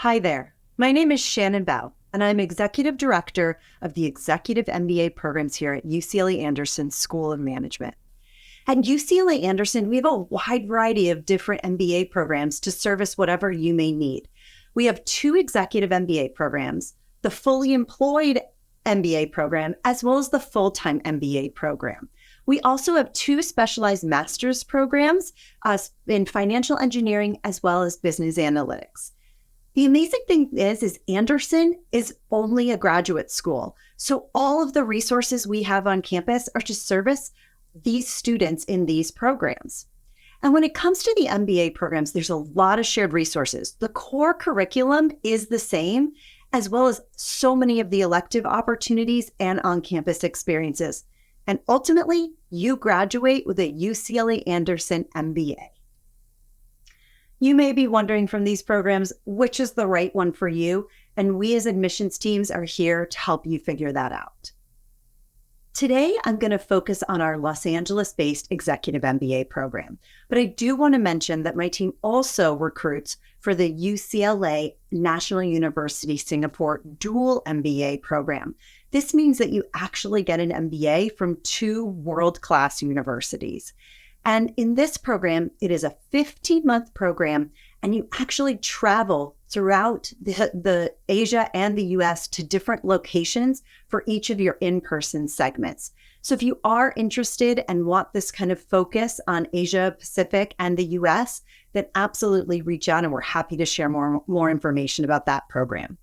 Hi there. My name is Shannon Bao, and I'm Executive Director of the Executive MBA programs here at UCLA Anderson School of Management. At UCLA Anderson, we have a wide variety of different MBA programs to service whatever you may need. We have two executive MBA programs, the fully employed MBA program, as well as the full-time MBA program. We also have two specialized master's programs in financial engineering as well as business analytics. The amazing thing is Anderson is only a graduate school. So all of the resources we have on campus are to service these students in these programs. And when it comes to the MBA programs, there's a lot of shared resources. The core curriculum is the same, as well as so many of the elective opportunities and on-campus experiences. And ultimately, you graduate with a UCLA Anderson MBA. You may be wondering from these programs, which is the right one for you, and we as admissions teams are here to help you figure that out. Today, I'm going to focus on our Los Angeles-based executive MBA program, but I do want to mention that my team also recruits for the UCLA National University Singapore dual MBA program. This means that you actually get an MBA from two world-class universities. And in this program, it is a 15-month program, and you actually travel throughout the Asia and the US to different locations for each of your in-person segments. So if you are interested and want this kind of focus on Asia Pacific and the US, then absolutely reach out and we're happy to share more information about that program.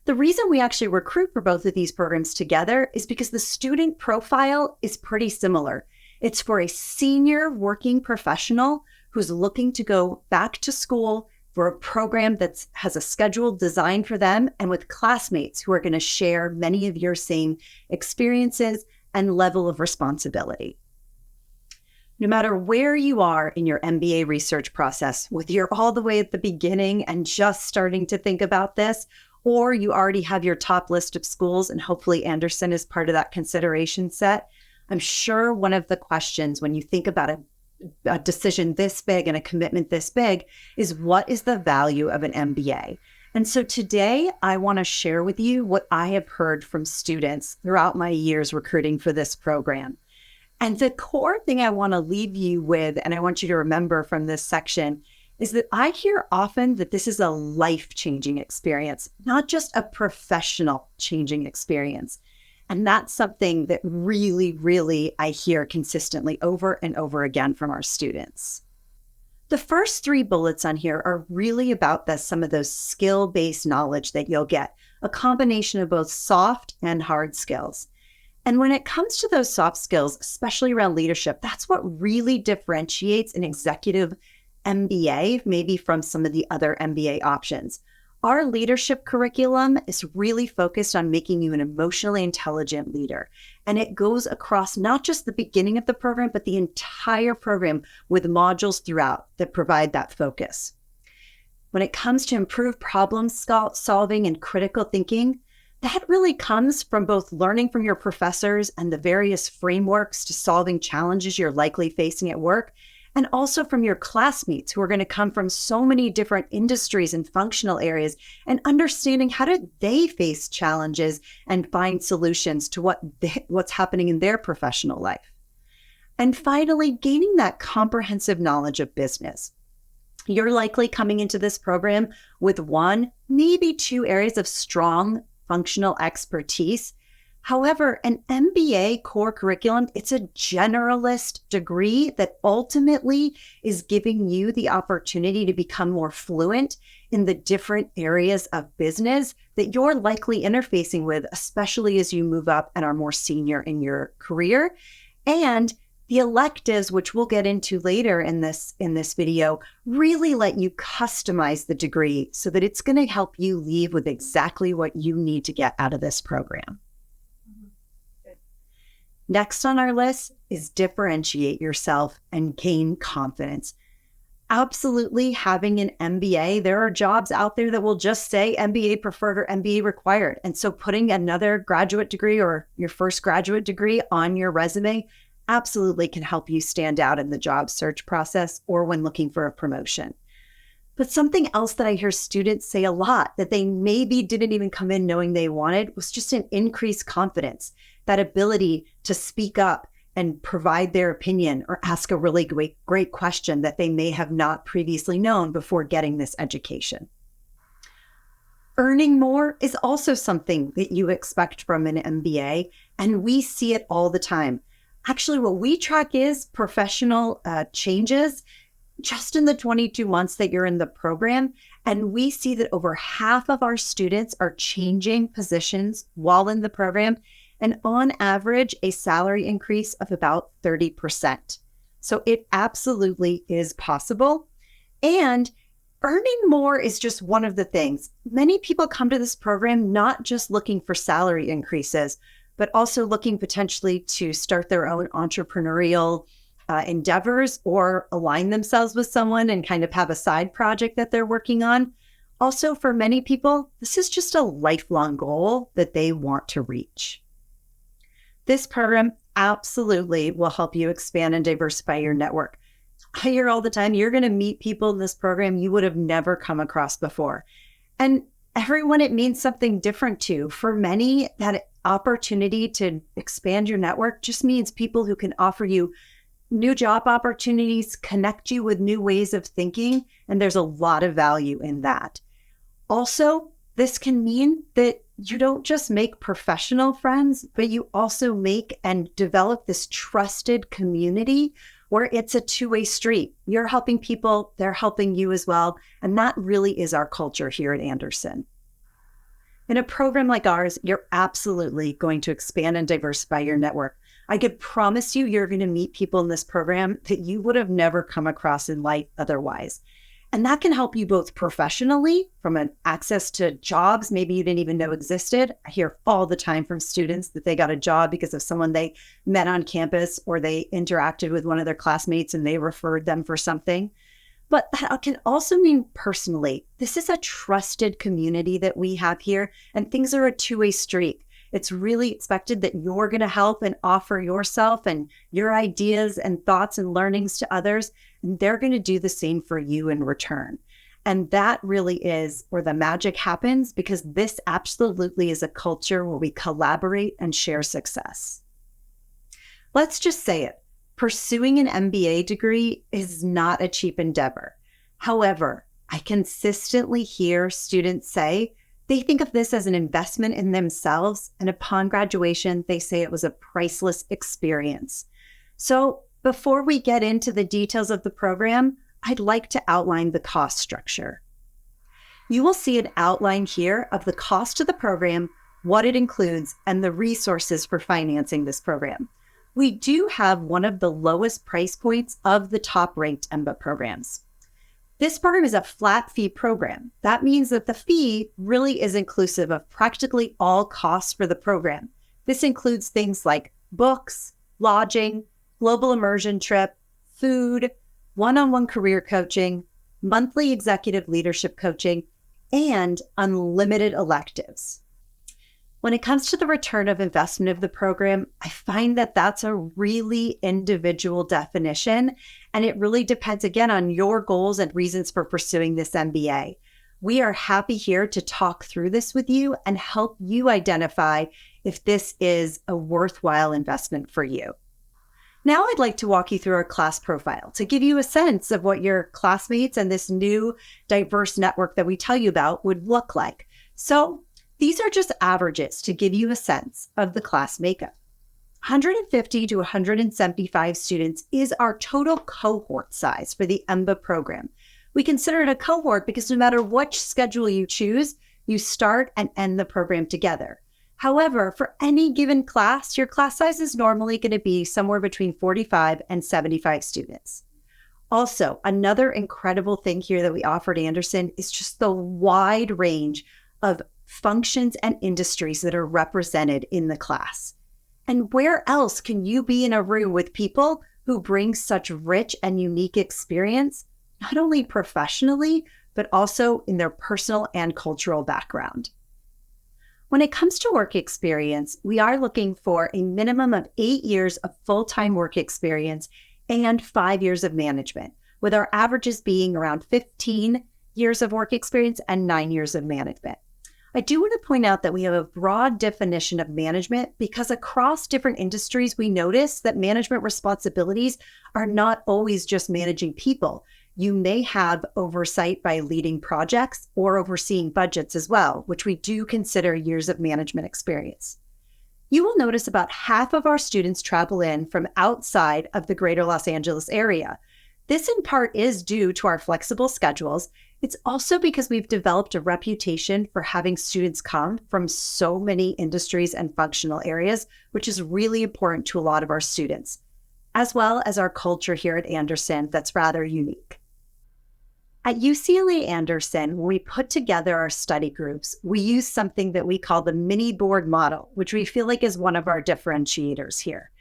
The reason we actually recruit for both of these programs together is because the student profile is pretty similar. It's for a senior working professional who's looking to go back to school for a program that has a schedule designed for them and with classmates who are going to share many of your same experiences and level of responsibility. No matter where you are in your MBA research process, whether you're all the way at the beginning and just starting to think about this, or you already have your top list of schools and hopefully Anderson is part of that consideration set, I'm sure one of the questions when you think about a decision this big and a commitment this big is what is the value of an MBA? And so today I want to share with you what I have heard from students throughout my years recruiting for this program. And the core thing I want to leave you with, and I want you to remember from this section, is that I hear often that this is a life-changing experience, not just a professional changing experience. And that's something that really I hear consistently over and over again from our students. The first three bullets on here are really about some of those skill-based knowledge that you'll get, a combination of both soft and hard skills. And when it comes to those soft skills, especially around leadership, that's what really differentiates an executive MBA, maybe from some of the other MBA options. Our leadership curriculum is really focused on making you an emotionally intelligent leader. And it goes across not just the beginning of the program, but the entire program with modules throughout that provide that focus. When it comes to improved problem solving and critical thinking, that really comes from both learning from your professors and the various frameworks to solving challenges you're likely facing at work, and also from your classmates who are going to come from so many different industries and functional areas, and understanding how did they face challenges and find solutions to what's happening in their professional life. And finally, gaining that comprehensive knowledge of business. You're likely coming into this program with one, maybe two areas of strong functional expertise. However, an MBA core curriculum, it's a generalist degree that ultimately is giving you the opportunity to become more fluent in the different areas of business that you're likely interfacing with, especially as you move up and are more senior in your career. And the electives, which we'll get into later in this video, really let you customize the degree so that it's going to help you leave with exactly what you need to get out of this program. Next on our list is differentiate yourself and gain confidence. Absolutely, having an MBA, there are jobs out there that will just say MBA preferred or MBA required. And so putting another graduate degree or your first graduate degree on your resume absolutely can help you stand out in the job search process or when looking for a promotion. But something else that I hear students say a lot that they maybe didn't even come in knowing they wanted was just an increased confidence, that ability to speak up and provide their opinion or ask a really great question that they may have not previously known before getting this education. Earning more is also something that you expect from an MBA, and we see it all the time. Actually, what we track is professional changes just in the 22 months that you're in the program. And we see that over half of our students are changing positions while in the program, and on average, a salary increase of about 30%. So it absolutely is possible. And earning more is just one of the things. Many people come to this program not just looking for salary increases, but also looking potentially to start their own entrepreneurial endeavors or align themselves with someone and kind of have a side project that they're working on. Also, for many people, this is just a lifelong goal that they want to reach. This program absolutely will help you expand and diversify your network. I hear all the time, you're going to meet people in this program you would have never come across before. And everyone, it means something different to. For many, that opportunity to expand your network just means people who can offer you new job opportunities, connect you with new ways of thinking, and there's a lot of value in that. Also, this can mean that you don't just make professional friends, but you also make and develop this trusted community where it's a two-way street. You're helping people, they're helping you as well, and that really is our culture here at Anderson. In a program like ours, you're absolutely going to expand and diversify your network. I could promise you're going to meet people in this program that you would have never come across in life otherwise. And that can help you both professionally, from an access to jobs maybe you didn't even know existed. I hear all the time from students that they got a job because of someone they met on campus, or they interacted with one of their classmates and they referred them for something. But that can also mean personally. This is a trusted community that we have here, and things are a two-way street. It's really expected that you're going to help and offer yourself and your ideas and thoughts and learnings to others, and they're going to do the same for you in return. And that really is where the magic happens, because this absolutely is a culture where we collaborate and share success. Let's just say it. Pursuing an MBA degree is not a cheap endeavor. However, I consistently hear students say they think of this as an investment in themselves, and upon graduation, they say it was a priceless experience. So before we get into the details of the program, I'd like to outline the cost structure. You will see an outline here of the cost of the program, what it includes, and the resources for financing this program. We do have one of the lowest price points of the top-ranked EMBA programs. This program is a flat fee program. That means that the fee really is inclusive of practically all costs for the program. This includes things like books, lodging, global immersion trip, food, one-on-one career coaching, monthly executive leadership coaching, and unlimited electives. When it comes to the return of investment of the program, I find that that's a really individual definition, and it really depends, again, on your goals and reasons for pursuing this MBA. We are happy here to talk through this with you and help you identify if this is a worthwhile investment for you. Now I'd like to walk you through our class profile to give you a sense of what your classmates and this new diverse network that we tell you about would look like. So these are just averages to give you a sense of the class makeup. 150 to 175 students is our total cohort size for the EMBA program. We consider it a cohort because no matter which schedule you choose, you start and end the program together. However, for any given class, your class size is normally going to be somewhere between 45 and 75 students. Also, another incredible thing here that we offer at Anderson is just the wide range of functions and industries that are represented in the class. And where else can you be in a room with people who bring such rich and unique experience, not only professionally, but also in their personal and cultural background? When it comes to work experience, we are looking for a minimum of 8 years of full-time work experience and 5 years of management, with our averages being around 15 years of work experience and 9 years of management. I do want to point out that we have a broad definition of management because across different industries, we notice that management responsibilities are not always just managing people. You may have oversight by leading projects or overseeing budgets as well, which we do consider years of management experience. You will notice about half of our students travel in from outside of the greater Los Angeles area. This in part is due to our flexible schedules. It's also because we've developed a reputation for having students come from so many industries and functional areas, which is really important to a lot of our students, as well as our culture here at Anderson that's rather unique. At UCLA Anderson, when we put together our study groups, we use something that we call the mini board model, which we feel like is one of our differentiators here.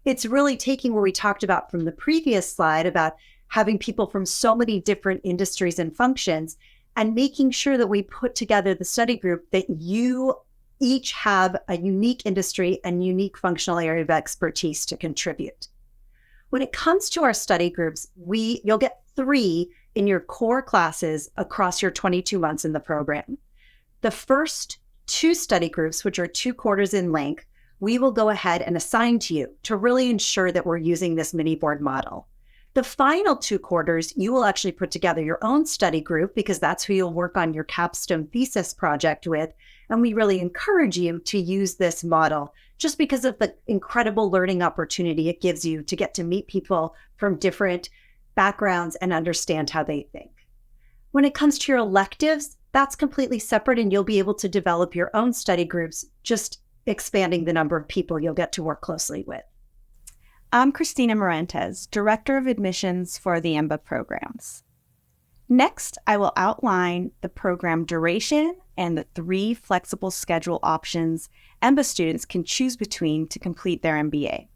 It's really taking what we talked about from the previous slide about having people from so many different industries and functions, and making sure that we put together the study group that you each have a unique industry and unique functional area of expertise to contribute. When it comes to our study groups, you'll get 3 in your core classes across your 22 months in the program. The first 2 study groups, which are 2 quarters in length, we will go ahead and assign to you to really ensure that we're using this mini board model. The final 2 quarters, you will actually put together your own study group because that's who you'll work on your capstone thesis project with. And we really encourage you to use this model just because of the incredible learning opportunity it gives you to get to meet people from different backgrounds and understand how they think. When it comes to your electives, that's completely separate and you'll be able to develop your own study groups, just expanding the number of people you'll get to work closely with. I'm Christina Morantes, Director of Admissions for the EMBA programs. Next, I will outline the program duration and the 3 flexible schedule options EMBA students can choose between to complete their MBA.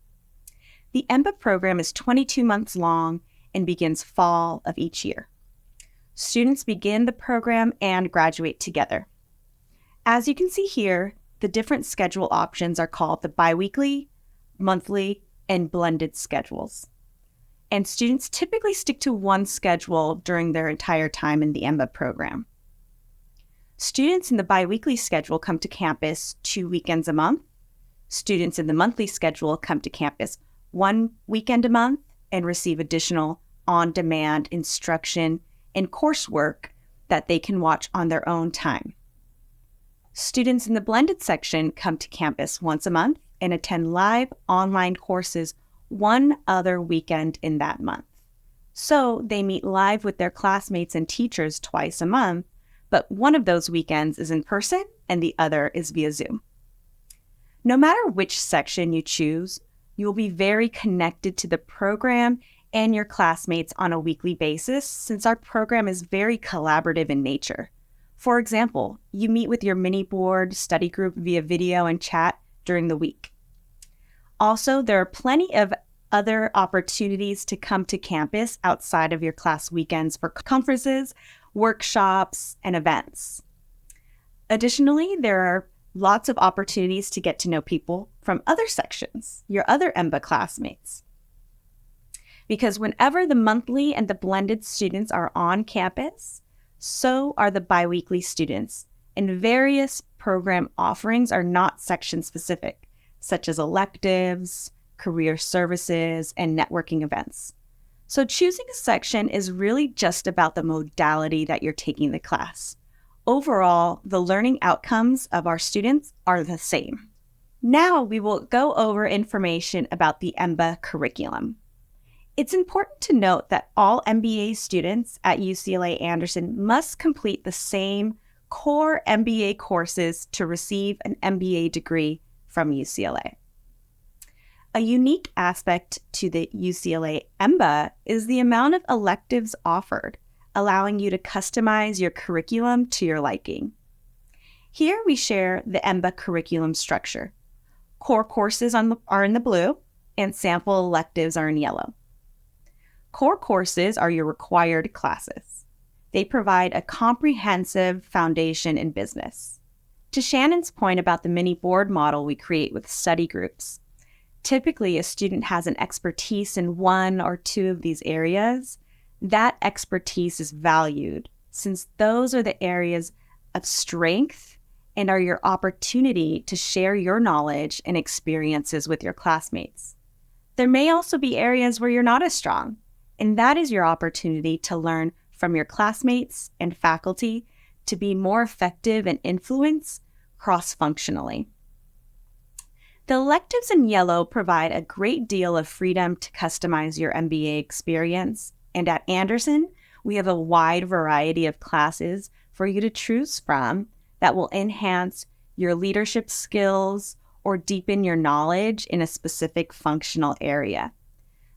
The EMBA program is 22 months long and begins fall of each year. Students begin the program and graduate together. As you can see here, the different schedule options are called the biweekly, monthly, and blended schedules. And students typically stick to one schedule during their entire time in the EMBA program. Students in the biweekly schedule come to campus 2 weekends a month. Students in the monthly schedule come to campus 1 weekend a month and receive additional on-demand instruction and coursework that they can watch on their own time. Students in the blended section come to campus once a month and attend live online courses 1 other weekend in that month. So they meet live with their classmates and teachers twice a month, but one of those weekends is in person and the other is via Zoom. No matter which section you choose, you will be very connected to the program and your classmates on a weekly basis since our program is very collaborative in nature. For example, you meet with your mini board study group via video and chat during the week. Also, there are plenty of other opportunities to come to campus outside of your class weekends for conferences, workshops, and events. Additionally, there are lots of opportunities to get to know people from other sections, your other EMBA classmates. Because whenever the monthly and the blended students are on campus, so are the biweekly students, and various program offerings are not section specific, such as electives, career services, and networking events. So choosing a section is really just about the modality that you're taking the class. Overall, the learning outcomes of our students are the same. Now we will go over information about the EMBA curriculum. It's important to note that all MBA students at UCLA Anderson must complete the same core MBA courses to receive an MBA degree from UCLA. A unique aspect to the UCLA EMBA is the amount of electives offered, allowing you to customize your curriculum to your liking. Here we share the EMBA curriculum structure. Core courses are in the blue, and sample electives are in yellow. Core courses are your required classes. They provide a comprehensive foundation in business. To Shannon's point about the mini board model we create with study groups, typically a student has an expertise in 1 or 2 of these areas. That expertise is valued since those are the areas of strength and are your opportunity to share your knowledge and experiences with your classmates. There may also be areas where you're not as strong, and that is your opportunity to learn from your classmates and faculty to be more effective and influence cross-functionally. The electives in yellow provide a great deal of freedom to customize your MBA experience, and at Anderson, we have a wide variety of classes for you to choose from that will enhance your leadership skills or deepen your knowledge in a specific functional area.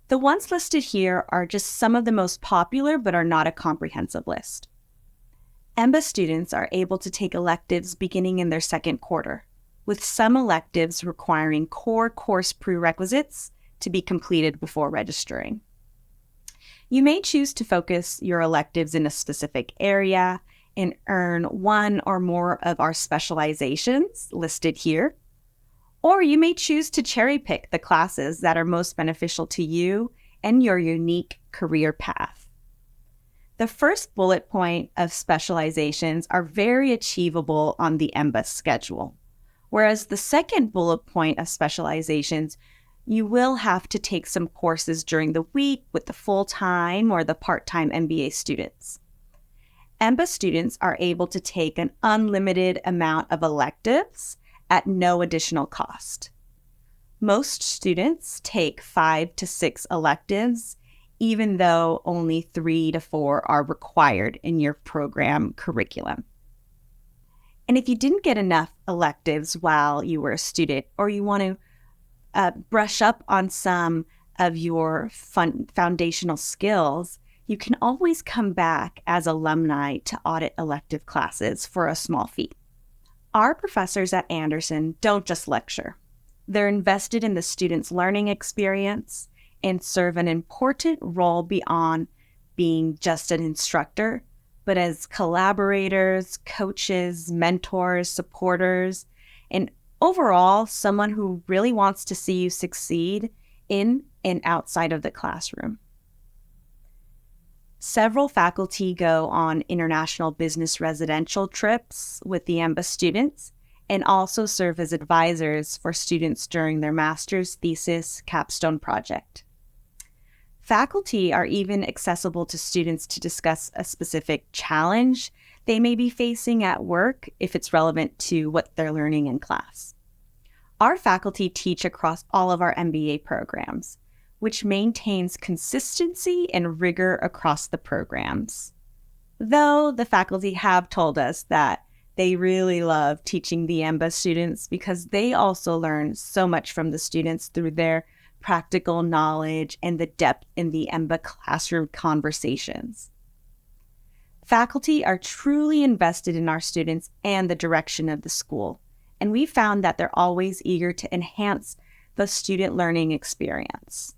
The ones listed here are just some of the most popular, but are not a comprehensive list. EMBA students are able to take electives beginning in their second quarter, with some electives requiring core course prerequisites to be completed before registering. You may choose to focus your electives in a specific area and earn one or more of our specializations listed here. Or you may choose to cherry pick the classes that are most beneficial to you and your unique career path. The first bullet point of specializations are very achievable on the EMBA schedule, whereas the second bullet point of specializations, you will have to take some courses during the week with the full-time or the part-time MBA students. EMBA students are able to take an unlimited amount of electives at no additional cost. Most students take 5 to 6 electives, even though only 3 to 4 are required in your program curriculum. And if you didn't get enough electives while you were a student, or you want to brush up on some of your foundational skills, you can always come back as alumni to audit elective classes for a small fee. Our professors at Anderson don't just lecture. They're invested in the students' learning experience and serve an important role beyond being just an instructor, but as collaborators, coaches, mentors, supporters, and overall, someone who really wants to see you succeed in and outside of the classroom. Several faculty go on international business residential trips with the EMBA students and also serve as advisors for students during their master's thesis capstone project. Faculty are even accessible to students to discuss a specific challenge they may be facing at work if it's relevant to what they're learning in class. Our faculty teach across all of our MBA programs, which maintains consistency and rigor across the programs. Though the faculty have told us that they really love teaching the EMBA students because they also learn so much from the students through their practical knowledge and the depth in the EMBA classroom conversations. Faculty are truly invested in our students and the direction of the school, and we found that they're always eager to enhance the student learning experience.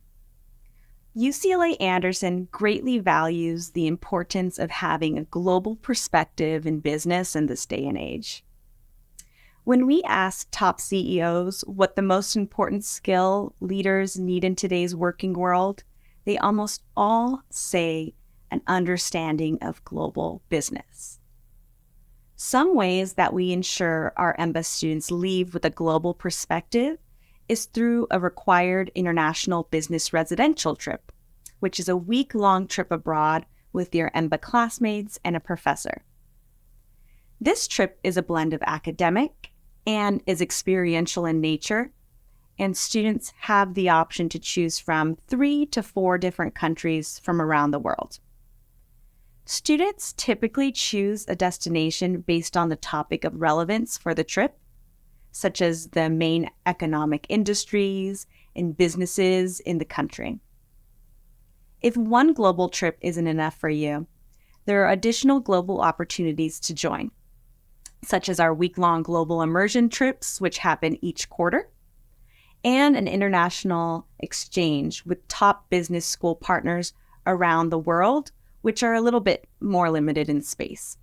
UCLA Anderson greatly values the importance of having a global perspective in business in this day and age. When we ask top CEOs what the most important skill leaders need in today's working world, they almost all say an understanding of global business. Some ways that we ensure our EMBA students leave with a global perspective is through a required international business residential trip, which is a week-long trip abroad with your EMBA classmates and a professor. This trip is a blend of academic and is experiential in nature, and students have the option to choose from 3 to 4 different countries from around the world. Students typically choose a destination based on the topic of relevance for the trip, such as the main economic industries and businesses in the country. If one global trip isn't enough for you, there are additional global opportunities to join, such as our week-long global immersion trips, which happen each quarter, and an international exchange with top business school partners around the world, which are a little bit more limited in space.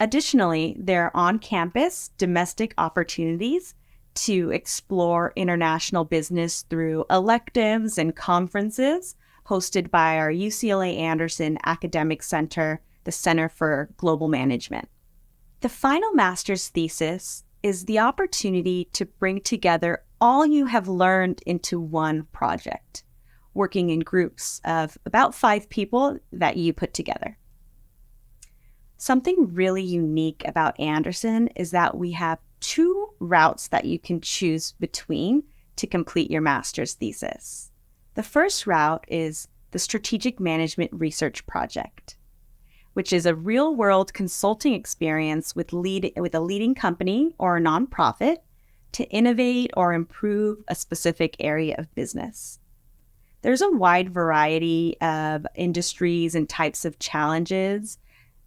Additionally, there are on-campus domestic opportunities to explore international business through electives and conferences hosted by our UCLA Anderson Academic Center, the Center for Global Management. The final master's thesis is the opportunity to bring together all you have learned into one project, working in groups of about 5 people that you put together. Something really unique about Anderson is that we have 2 routes that you can choose between to complete your master's thesis. The first route is the Strategic Management Research Project, which is a real-world consulting experience with a leading company or a nonprofit to innovate or improve a specific area of business. There's a wide variety of industries and types of challenges,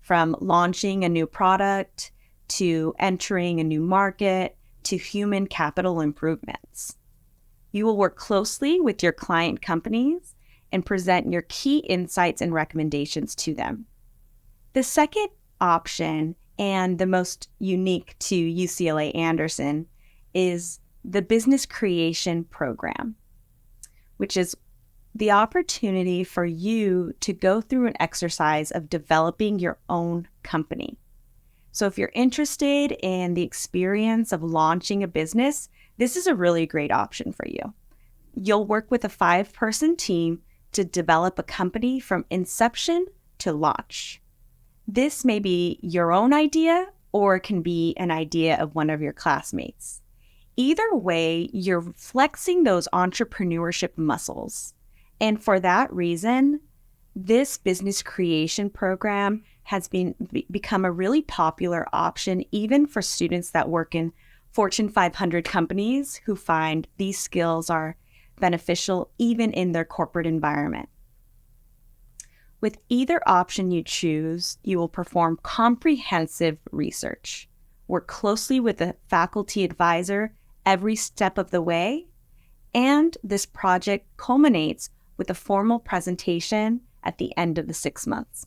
from launching a new product to entering a new market to human capital improvements. You will work closely with your client companies and present your key insights and recommendations to them. The second option, and the most unique to UCLA Anderson, is the Business Creation Program, which is the opportunity for you to go through an exercise of developing your own company. So if you're interested in the experience of launching a business, this is a really great option for you. You'll work with a 5-person team to develop a company from inception to launch. This may be your own idea, or it can be an idea of one of your classmates. Either way, you're flexing those entrepreneurship muscles. And for that reason, this business creation program has become a really popular option even for students that work in Fortune 500 companies who find these skills are beneficial even in their corporate environment. With either option you choose, you will perform comprehensive research, work closely with a faculty advisor every step of the way, and this project culminates with a formal presentation at the end of the 6 months.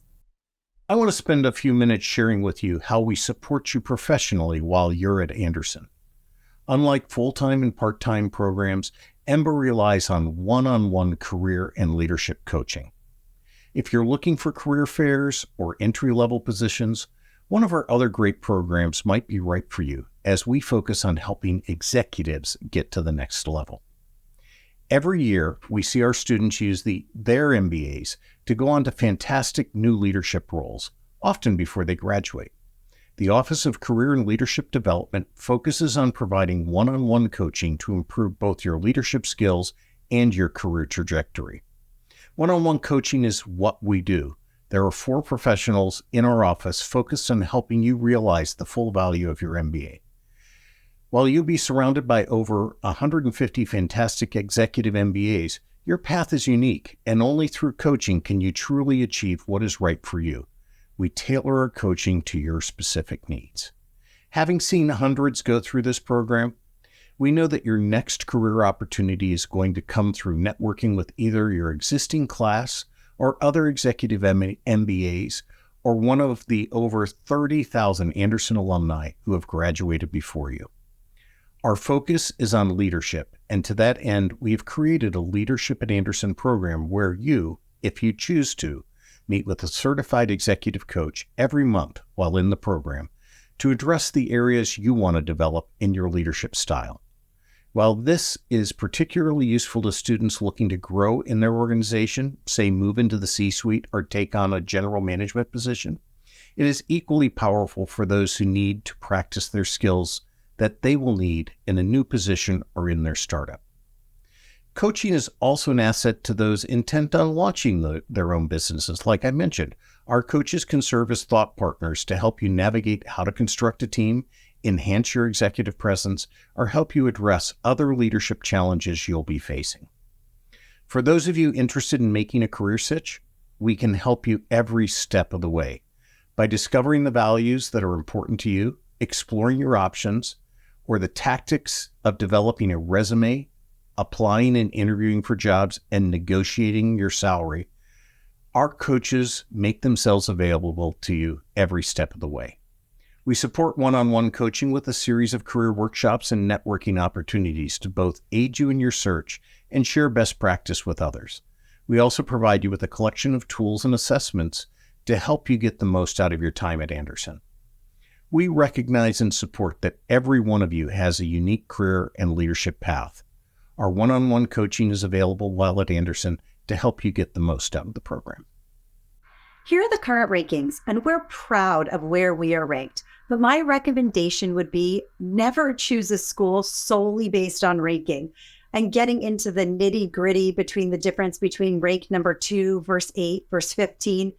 I want to spend a few minutes sharing with you how we support you professionally while you're at Anderson. Unlike full-time and part-time programs, EMBA relies on one-on-one career and leadership coaching. If you're looking for career fairs or entry-level positions, one of our other great programs might be right for you, as we focus on helping executives get to the next level. Every year, we see our students use their MBAs to go on to fantastic new leadership roles, often before they graduate. The Office of Career and Leadership Development focuses on providing one-on-one coaching to improve both your leadership skills and your career trajectory. One-on-one coaching is what we do. There are 4 professionals in our office focused on helping you realize the full value of your MBA. While you'll be surrounded by over 150 fantastic executive MBAs, your path is unique, and only through coaching can you truly achieve what is right for you. We tailor our coaching to your specific needs. Having seen hundreds go through this program, we know that your next career opportunity is going to come through networking with either your existing class or other executive MBAs, or one of the over 30,000 Anderson alumni who have graduated before you. Our focus is on leadership, and to that end, we have created a Leadership at Anderson program where you, if you choose to, meet with a certified executive coach every month while in the program to address the areas you want to develop in your leadership style. While this is particularly useful to students looking to grow in their organization, say move into the C-suite or take on a general management position, it is equally powerful for those who need to practice their skills that they will need in a new position or in their startup. Coaching is also an asset to those intent on launching their own businesses. Like I mentioned, our coaches can serve as thought partners to help you navigate how to construct a team, enhance your executive presence, or help you address other leadership challenges you'll be facing. For those of you interested in making a career switch, we can help you every step of the way by discovering the values that are important to you, exploring your options, or the tactics of developing a resume, applying and interviewing for jobs, and negotiating your salary. Our coaches make themselves available to you every step of the way. We support one-on-one coaching with a series of career workshops and networking opportunities to both aid you in your search and share best practice with others. We also provide you with a collection of tools and assessments to help you get the most out of your time at Anderson. We recognize and support that every one of you has a unique career and leadership path. Our one-on-one coaching is available while at Anderson to help you get the most out of the program. Here are the current rankings, and we're proud of where we are ranked. But my recommendation would be never choose a school solely based on ranking. And getting into the nitty gritty between the difference between rank number 2 versus 8 versus 15.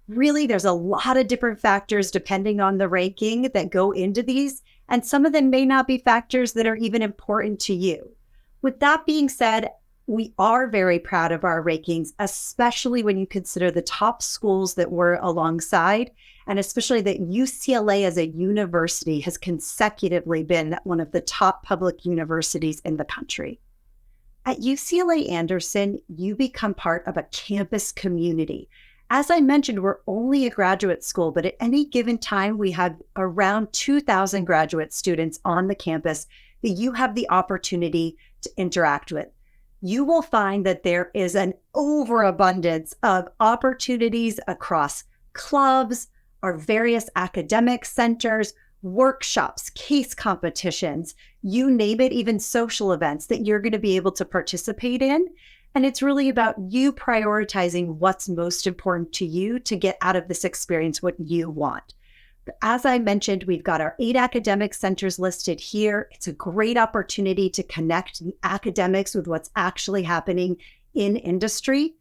Really, there's a lot of different factors depending on the ranking that go into these. And some of them may not be factors that are even important to you. With that being said, we are very proud of our rankings, especially when you consider the top schools that we're alongside, and especially that UCLA as a university has consecutively been one of the top public universities in the country. At UCLA Anderson, you become part of a campus community. As I mentioned, we're only a graduate school, but at any given time, we have around 2,000 graduate students on the campus that you have the opportunity to interact with. You will find that there is an overabundance of opportunities across clubs, our various academic centers, workshops, case competitions, you name it, even social events that you're going to be able to participate in. And it's really about you prioritizing what's most important to you to get out of this experience what you want. As I mentioned, we've got our 8 academic centers listed here. It's a great opportunity to connect the academics with what's actually happening in industry.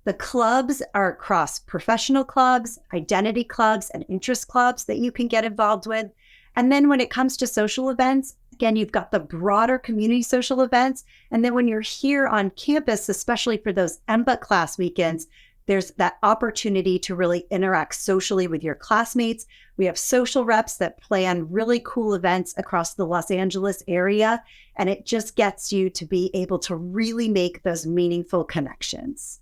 The clubs are across professional clubs, identity clubs, and interest clubs that you can get involved with. And then when it comes to social events, again, you've got the broader community social events. And then when you're here on campus, especially for those EMBA class weekends, there's that opportunity to really interact socially with your classmates. We have social reps that plan really cool events across the Los Angeles area, and it just gets you to be able to really make those meaningful connections.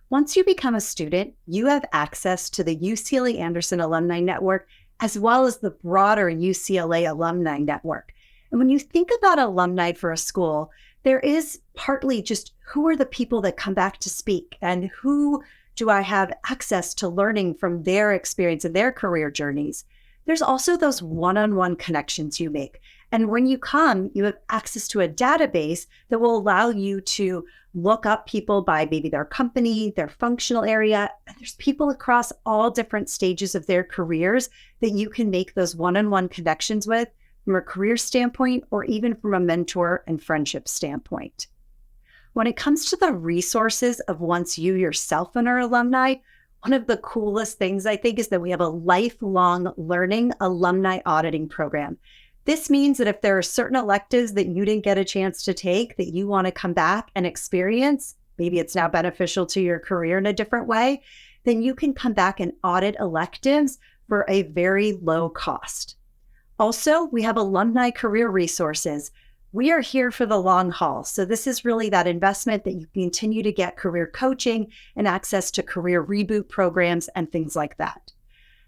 Once you become a student, you have access to the UCLA Anderson Alumni Network, as well as the broader UCLA Alumni Network. And when you think about alumni for a school, there is partly just who are the people that come back to speak and who do I have access to learning from their experience and their career journeys. There's also those one-on-one connections you make. And when you come, you have access to a database that will allow you to look up people by maybe their company, their functional area. And there's people across all different stages of their careers that you can make those one-on-one connections with from a career standpoint or even from a mentor and friendship standpoint. When it comes to the resources of once you yourself and our alumni, one of the coolest things I think is that we have a lifelong learning alumni auditing program. This means that if there are certain electives that you didn't get a chance to take that you want to come back and experience, maybe it's now beneficial to your career in a different way, then you can come back and audit electives for a very low cost. Also, we have alumni career resources. We are here for the long haul. So this is really that investment that you continue to get career coaching and access to career reboot programs and things like that.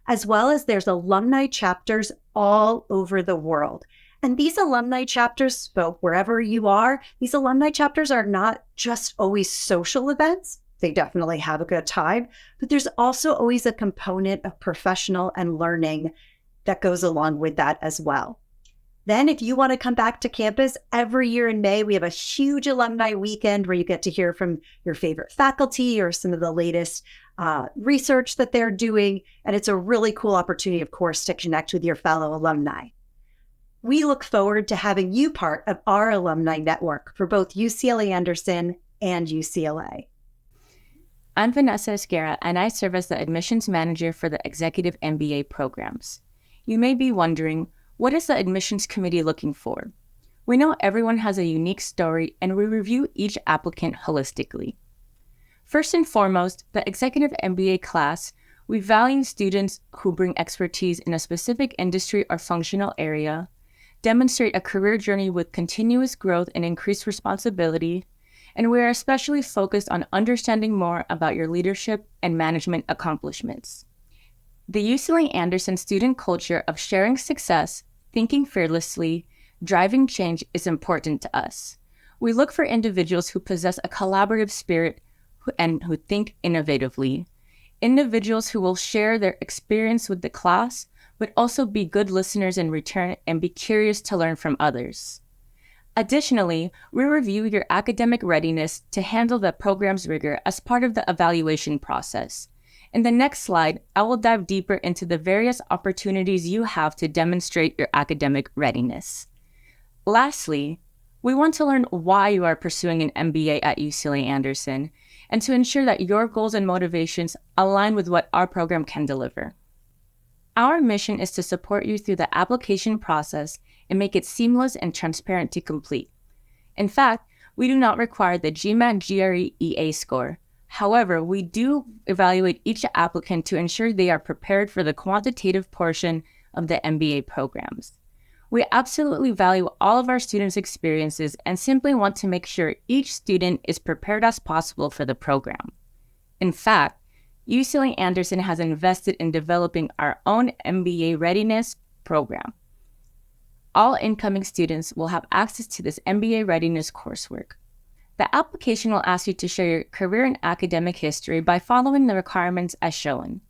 As well as there's alumni chapters all over the world. And these alumni chapters, so wherever you are, these alumni chapters are not just always social events. They definitely have a good time, but there's also always a component of professional and learning that goes along with that as well. Then if you want to come back to campus, every year in May, we have a huge alumni weekend where you get to hear from your favorite faculty or some of the latest research that they're doing. And it's a really cool opportunity, of course, to connect with your fellow alumni. We look forward to having you part of our alumni network for both UCLA Anderson and UCLA. I'm Vanessa Esguerra, and I serve as the admissions manager for the Executive MBA programs. You may be wondering, what is the admissions committee looking for? We know everyone has a unique story, and we review each applicant holistically. First and foremost, the Executive MBA class, we value students who bring expertise in a specific industry or functional area, demonstrate a career journey with continuous growth and increased responsibility, and we are especially focused on understanding more about your leadership and management accomplishments. The UCLA Anderson student culture of sharing success, thinking fearlessly, driving change is important to us. We look for individuals who possess a collaborative spirit, and who think innovatively, individuals who will share their experience with the class, but also be good listeners in return and be curious to learn from others. Additionally, we review your academic readiness to handle the program's rigor as part of the evaluation process. In the next slide, I will dive deeper into the various opportunities you have to demonstrate your academic readiness. Lastly, we want to learn why you are pursuing an MBA at UCLA Anderson and to ensure that your goals and motivations align with what our program can deliver. Our mission is to support you through the application process and make it seamless and transparent to complete. In fact, we do not require the GMAT-GRE EA score. However, we do evaluate each applicant to ensure they are prepared for the quantitative portion of the MBA programs. We absolutely value all of our students' experiences and simply want to make sure each student is prepared as possible for the program. In fact, UCLA Anderson has invested in developing our own MBA readiness program. All incoming students will have access to this MBA readiness coursework. The application will ask you to share your career and academic history by following the requirements as shown.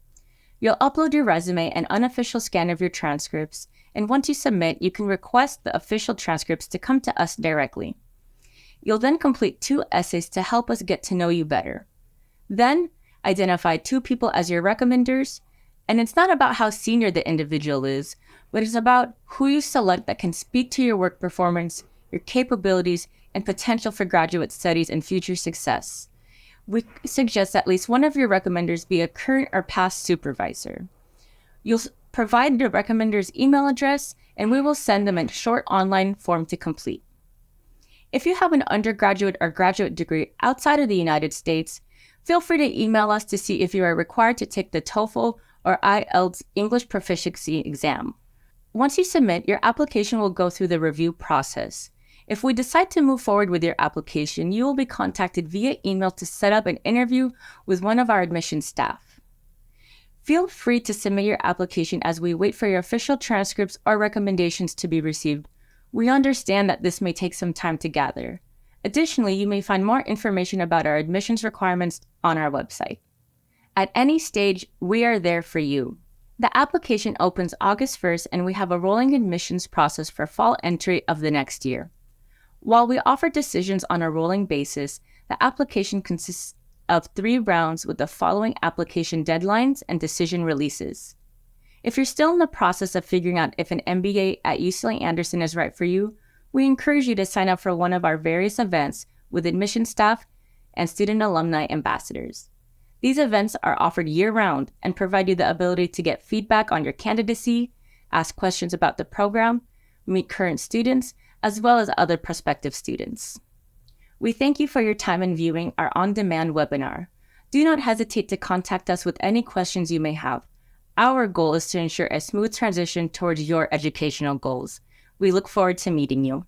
You'll upload your resume and unofficial scan of your transcripts, and once you submit, you can request the official transcripts to come to us directly. You'll then complete 2 essays to help us get to know you better. Then, identify 2 people as your recommenders, and it's not about how senior the individual is, but it's about who you select that can speak to your work performance, your capabilities, and potential for graduate studies and future success. We suggest at least one of your recommenders be a current or past supervisor. You'll provide the recommender's email address, and we will send them a short online form to complete. If you have an undergraduate or graduate degree outside of the United States, feel free to email us to see if you are required to take the TOEFL or IELTS English proficiency exam. Once you submit, your application will go through the review process. If we decide to move forward with your application, you will be contacted via email to set up an interview with one of our admissions staff. Feel free to submit your application as we wait for your official transcripts or recommendations to be received. We understand that this may take some time to gather. Additionally, you may find more information about our admissions requirements on our website. At any stage, we are there for you. The application opens August 1st, and we have a rolling admissions process for fall entry of the next year. While we offer decisions on a rolling basis, the application consists of 3 rounds with the following application deadlines and decision releases. If you're still in the process of figuring out if an MBA at UCLA Anderson is right for you, we encourage you to sign up for one of our various events with admissions staff and student alumni ambassadors. These events are offered year-round and provide you the ability to get feedback on your candidacy, ask questions about the program, meet current students, as well as other prospective students. We thank you for your time in viewing our on-demand webinar. Do not hesitate to contact us with any questions you may have. Our goal is to ensure a smooth transition towards your educational goals. We look forward to meeting you.